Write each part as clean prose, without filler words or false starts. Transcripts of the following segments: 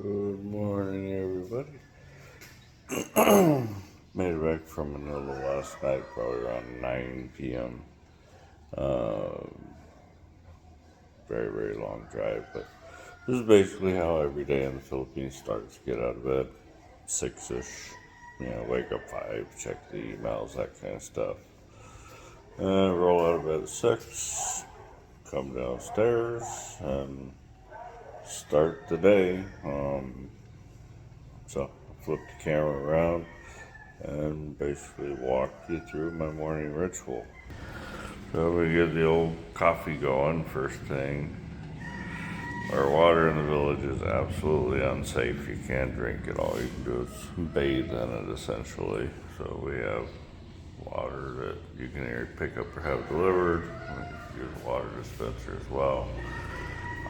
Good morning, everybody. Made it back from Manila last night, probably around 9 p.m. Uh, very long drive, but this is basically how every day in the Philippines starts. Get out of bed, 6-ish, wake up 5, check the emails, that kind of stuff. Roll out of bed at 6, come downstairs, and start the day. So I flip the camera around and basically walk you through my morning ritual. So we get the old coffee going first thing. Our water in the village is absolutely unsafe. You can't drink it. All you can do is bathe in it essentially. So we have water that you can either pick up or have delivered. We use a water dispenser as well.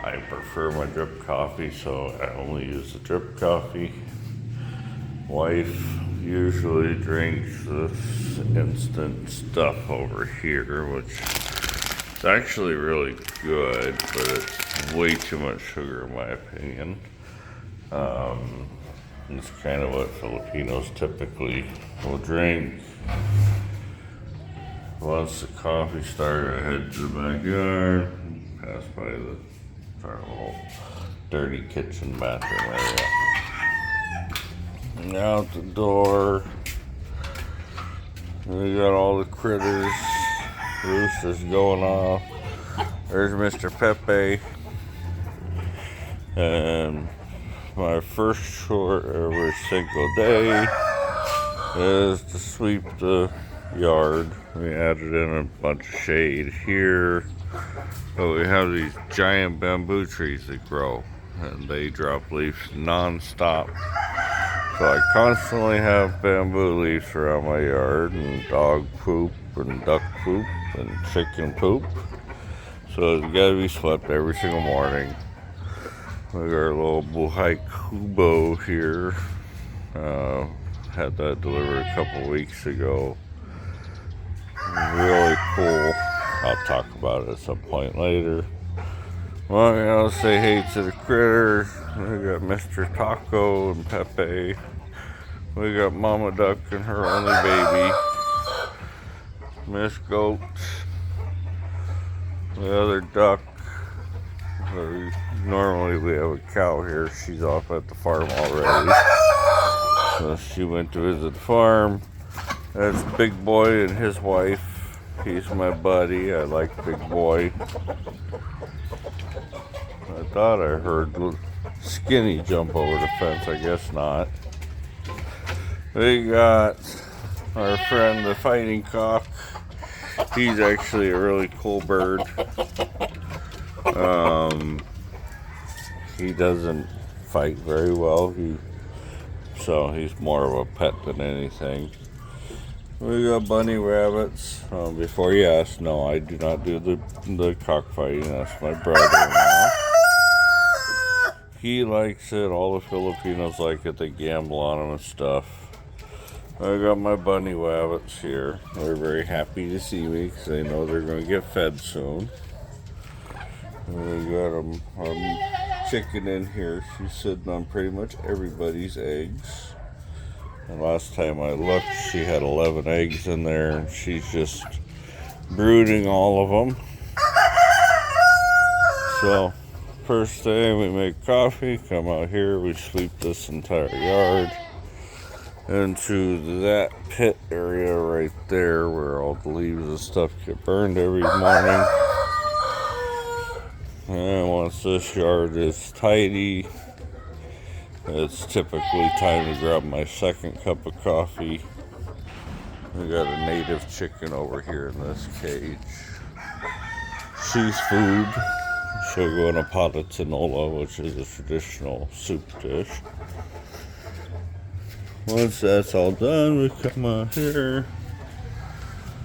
I prefer my drip coffee, so I only use the drip coffee. Wife usually drinks this instant stuff over here, which is actually really good, but it's way too much sugar in my opinion. It's kind of what Filipinos typically will drink. Once the coffee started, I head to the backyard, pass by our little dirty kitchen bathroom area. And out the door, we got all the critters, roosters going off. There's Mr. Pepe. And my first chore every single day is to sweep the yard. We added in a bunch of shade here, but we have these giant bamboo trees that grow, and they drop leaves non-stop. So I constantly have bamboo leaves around my yard, and dog poop, and duck poop, and chicken poop. So it's gotta be swept every single morning. We got our little buhay kubo here. Had that delivered a couple weeks ago. Really cool. I'll talk about it at some point later. Well, say hey to the critters. We got Mr. Taco and Pepe. We got Mama Duck and her only baby, Miss Goat, the other duck. Normally we have a cow here. She's off at the farm already. So she went to visit the farm. That's Big Boy and his wife. He's my buddy. I like Big Boy. I thought I heard Skinny jump over the fence. I guess not. We got our friend the fighting cock. He's actually a really cool bird. He doesn't fight very well. So he's more of a pet than anything. We got bunny rabbits. Before you ask, no, I do not do the cockfighting. That's my brother-in-law. He likes it. All the Filipinos like it. They gamble on him and stuff. I got my bunny rabbits here. They're very happy to see me because they know they're going to get fed soon. We got a chicken in here. She's sitting on pretty much everybody's eggs. And last time I looked, she had 11 eggs in there, and she's just brooding all of them. So, first thing, we make coffee, come out here, we sweep this entire yard into that pit area right there where all the leaves and stuff get burned every morning. And once this yard is tidy, it's typically time to grab my second cup of coffee. We got a native chicken over here in this cage. She's food. She'll go in a pot of tinola, which is a traditional soup dish. Once that's all done, we come out here.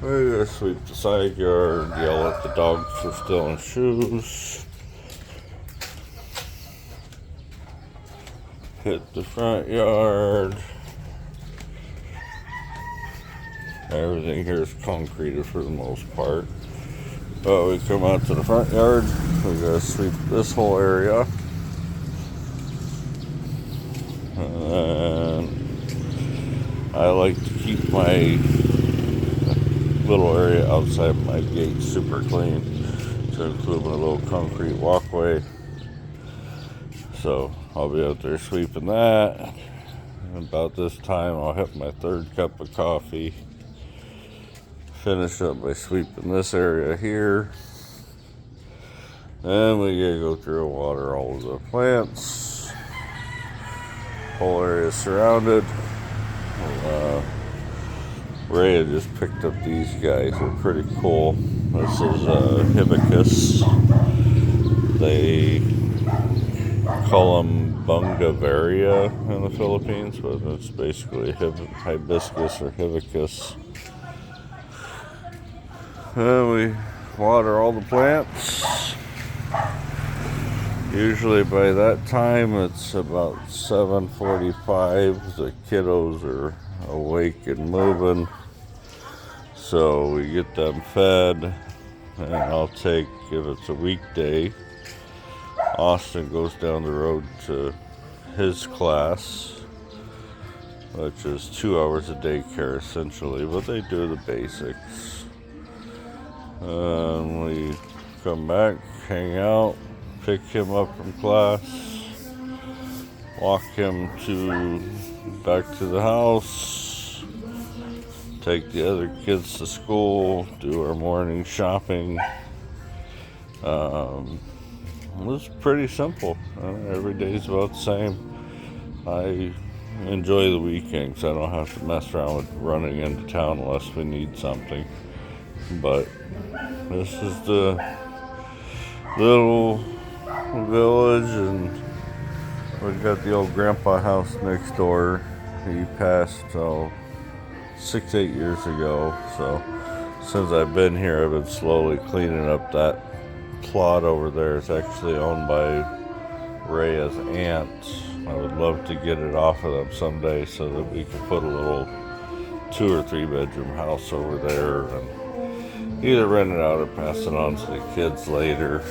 We gotta sweep the side yard, yell at the dogs for stealing shoes. Hit the front yard. Everything here is concreted for the most part. But we come out to the front yard. We gotta sweep this whole area. And I like to keep my little area outside my gate super clean, to include my little concrete walkway. So I'll be out there sweeping that. And about this time I'll have my third cup of coffee. Finish up by sweeping this area here. And we gotta go through and water all of the plants. Whole area is surrounded. Ray had just picked up these guys. They're pretty cool. This is hibiscus. They call them Bungaveria in the Philippines, but it's basically hibiscus or hibiscus. And we water all the plants. Usually by that time it's about 7:45. The kiddos are awake and moving, so we get them fed. And I'll take, if it's a weekday, Austin goes down the road to his class, which is 2 hours of daycare essentially, but they do the basics. And we come back, hang out, pick him up from class, walk him back to the house, take the other kids to school, do our morning shopping. It's pretty simple. Every day's about the same. I enjoy the weekends. I don't have to mess around with running into town unless we need something. But this is the little village, and we've got the old grandpa house next door. He passed 6-8 years ago, so since I've been here I've been slowly cleaning up that plot over there. It's actually owned by Rhea's aunt. I would love to get it off of them someday so that we could put a little 2 or 3 bedroom house over there and either rent it out or pass it on to the kids later.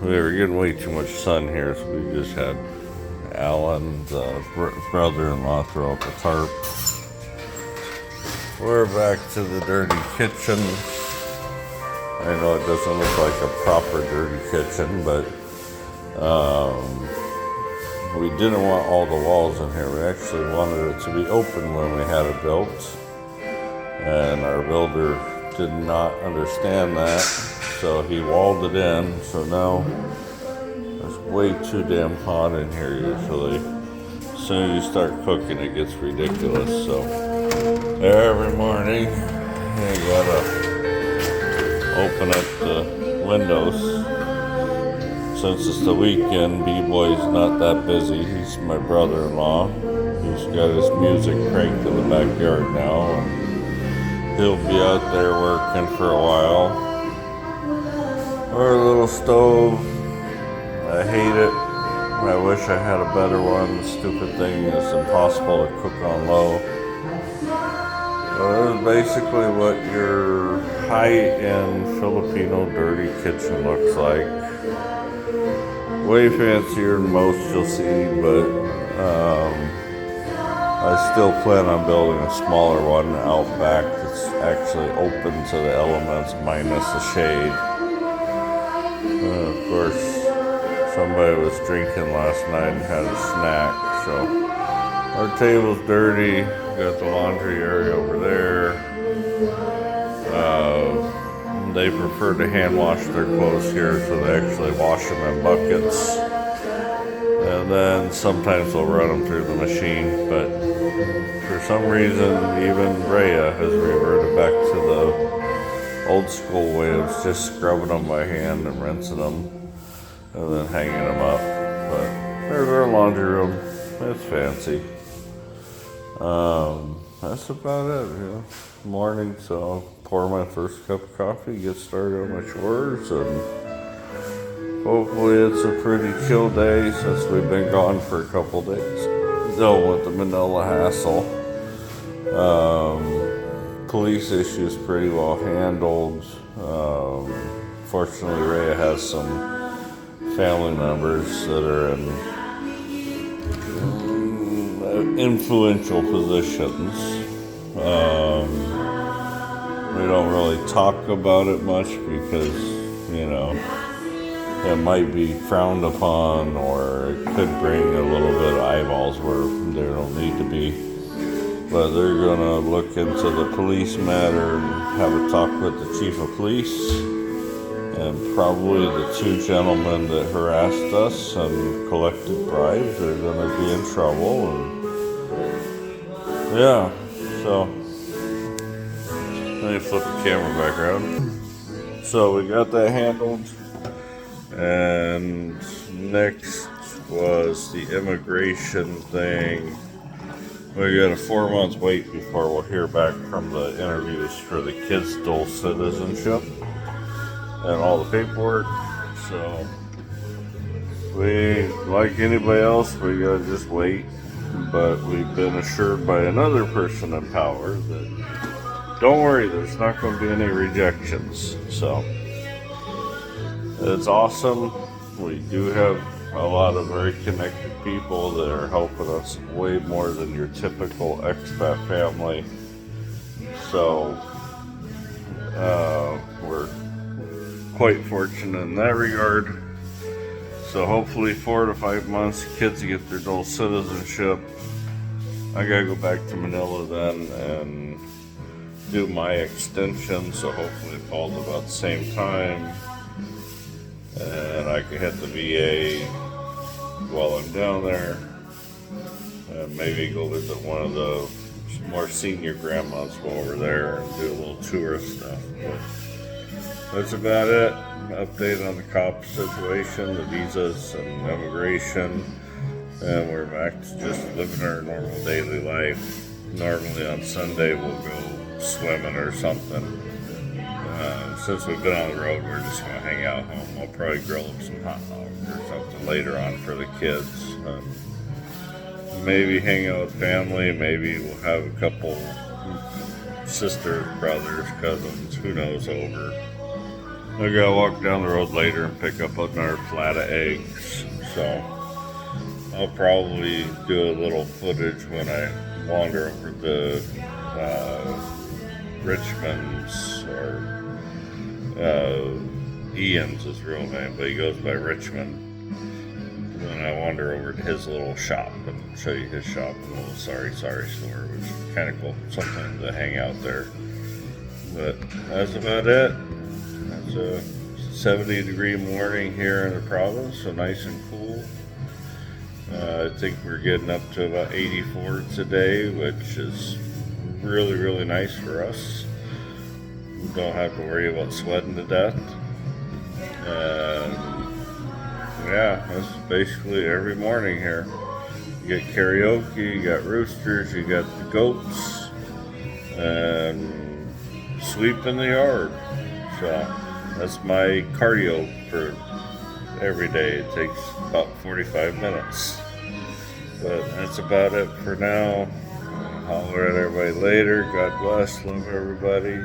We were getting way too much sun here, so we just had Alan's brother-in-law throw up a tarp. We're back to the dirty kitchen. I know it doesn't look like a proper dirty kitchen, but we didn't want all the walls in here. We actually wanted it to be open when we had it built, and our builder did not understand that, so he walled it in. So now it's way too damn hot in here usually. As soon as you start cooking it gets ridiculous. So every morning you gotta open up the windows. Since it's the weekend, B-Boy's not that busy. He's my brother-in-law. He's got his music cranked in the backyard now, and he'll be out there working for a while. Our little stove, I hate it. I wish I had a better one. The stupid thing is impossible to cook on low. This is basically what your high-end Filipino dirty kitchen looks like. Way fancier than most you'll see, but I still plan on building a smaller one out back that's actually open to the elements minus the shade. Of course, somebody was drinking last night and had a snack, so our table's dirty. Got the laundry area over there. They prefer to hand wash their clothes here, so they actually wash them in buckets. And then sometimes they'll run them through the machine, but for some reason, even Rhea has reverted back to the old school way of just scrubbing them by hand and rinsing them and then hanging them up. But there's our laundry room. It's fancy. That's about it. Morning, so I'll pour my first cup of coffee, get started on my chores, and hopefully it's a pretty chill day since we've been gone for a couple days. Dealt with the Manila hassle. Police issues pretty well handled. Fortunately, Rhea has some family members that are in influential positions. We don't really talk about it much because, you know, it might be frowned upon, or it could bring a little bit of eyeballs where there don't need to be. But they're gonna look into the police matter and have a talk with the chief of police, and probably the two gentlemen that harassed us and collected bribes are gonna be in trouble. And yeah, so let me flip the camera back around. So we got that handled. And next was the immigration thing. We got a 4 month wait before we'll hear back from the interviews for the kids' dual citizenship and all the paperwork. So we, like anybody else, we gotta just wait. But we've been assured by another person in power that don't worry, there's not going to be any rejections. So it's awesome. We do have a lot of very connected people that are helping us way more than your typical expat family. So we're quite fortunate in that regard. So hopefully 4 to 5 months, kids get their dual citizenship. I gotta go back to Manila then and do my extension, so hopefully it falls about the same time. And I can hit the VA while I'm down there, and maybe go visit one of the more senior grandmas while we're there and do a little tourist stuff. But that's about it. Update on the cop situation, the visas and immigration, and we're back to just living our normal daily life. Normally on Sunday we'll go swimming or something. Since we've been on the road, we're just going to hang out home. I'll probably grill up some hot dogs or something later on for the kids. Maybe hang out with family. Maybe we'll have a couple sisters, brothers, cousins, who knows, over. I gotta walk down the road later and pick up another flat of eggs. So I'll probably do a little footage when I wander over the Richmond's, or Ian's his real name, but he goes by Richmond. When I wander over to his little shop and show you his shop, a little sorry store, which is kind of cool. Something to hang out there. But that's about it. It's a 70-degree morning here in the province, so nice and cool. I think we're getting up to about 84 today, which is really, really nice for us. We don't have to worry about sweating to death. Yeah, that's basically every morning here. You got karaoke, you got roosters, you got the goats, and sweep in the yard. So that's my cardio for every day. It takes about 45 minutes. But that's about it for now. I'll holler at everybody later. God bless. Love everybody.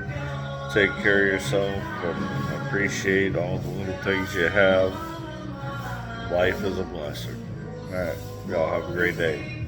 Take care of yourself and appreciate all the little things you have. Life is a blessing. All right. Y'all have a great day.